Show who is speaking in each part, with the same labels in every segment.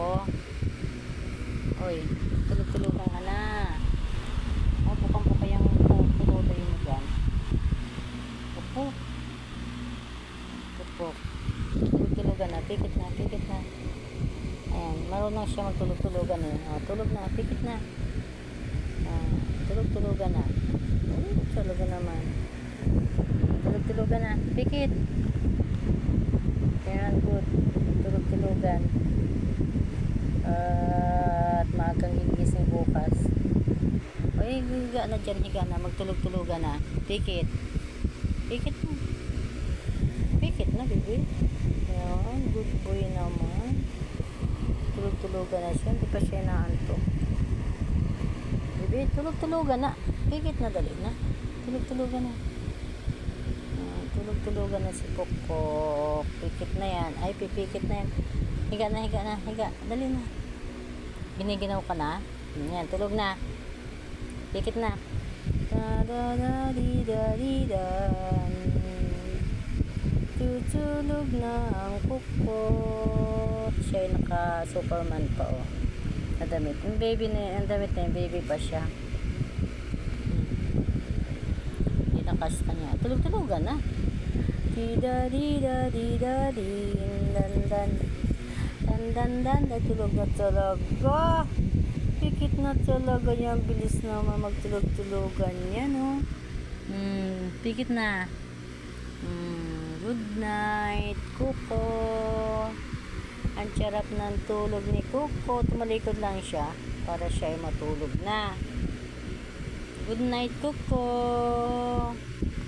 Speaker 1: ko. Oy, tulog-tulugan ka na. O, bukang-buka yung tuloy mo dyan. Pupok. Pupok. Tulog-tulugan na. Pikit na, pikit na. Ayan, marunong siya magtulog-tulugan eh. O, tulog na, pikit na. Tulog-tulugan na. Talaga naman. Tulog-tulugan na. Pikit. Ayan, good. Tulog-tulugan. At maagang gigising bukas. O, higa na dyan, higa na. Magtulog-tulugan na. Pikit. Pikit na. Pikit na, baby. Ayan, good boy naman. Tulog-tulugan na siya. Hindi pa siya naantok. Baby, tulog-tulugan na. Pikit na, dali na. Tulog-tulugan na. Tulog-tulugan na si Pokpok. Pikit na yan. Ay, pipikit na yan. Higa na, higa na, higa. Dali na. Giniginaw ka na. Yan, tulog na. Pikit na. Da-da-da-di-da-di-dan. Tutulog na ang Pokpok. Siya ay naka-Superman pa, oh. Na damit. Yung baby na, ang damit na yung baby pa siya. Kasta niya. Tulog-tulugan na. Di-da-di-da-di-da-din. Dan-dan. Dan-dan-dan. Tulog na talaga. Pikit na talaga yan. Bilis naman magtulog-tulugan yan, oh. Pikit na. Good night, Kuko. Ang sarap ng tulog ni Kuko. Tumalikod lang siya para siya ay matulog na. Good night, Kuko.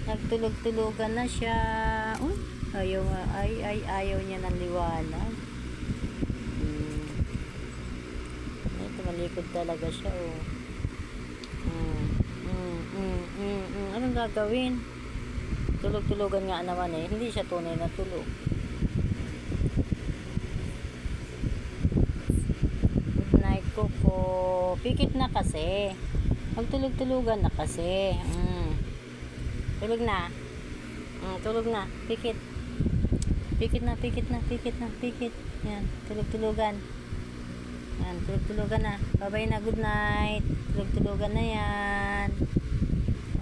Speaker 1: Nagtulog-tulugan na siya. Ayaw niya ng liwanag. Ay, tumalikod talaga siya, oh. Anong gagawin? Tulog-tulugan nga naman eh. Hindi siya tunay na tulog. Good night, Kuko. Pikit na kasi. Magtulog-tulugan na kasi. Tulog na. Tulog na. Pikit. Pikit na, pikit na, pikit na, pikit. Yan, tulog-tulugan. Yan, tulog-tulugan na. Bye-bye na, good night. Tulog-tulugan na yan.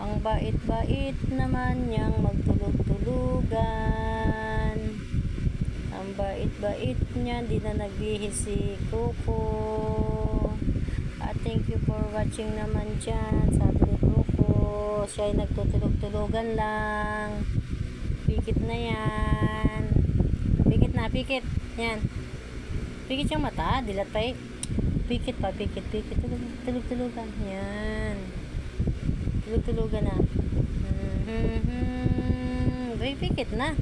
Speaker 1: Ang bait-bait naman niyang magtulog-tulugan. Ang bait-bait niya, di na nagbihis si Kuko. Thank you for watching naman dyan. Sabi ni Kuko, siya ay nagtutulog-tulugan lang. Pikit na yan. Pikit na, pikit. Yan. Pikit yung mata. Dilat pa eh. Pikit pa, pikit, pikit. Tulog-tulugan. Yan. Tulog-tulugan na. Ay, pikit na.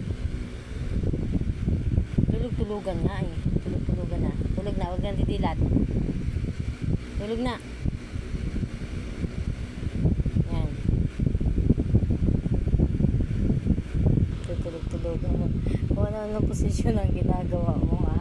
Speaker 1: Tulog-tulugan na eh. Tulog-tulugan na. Tulog na, huwag nang didilat. Tulog na. Yan. Tutulog-tulog mo. Kung ano posisyon ang ginagawa mo, ha?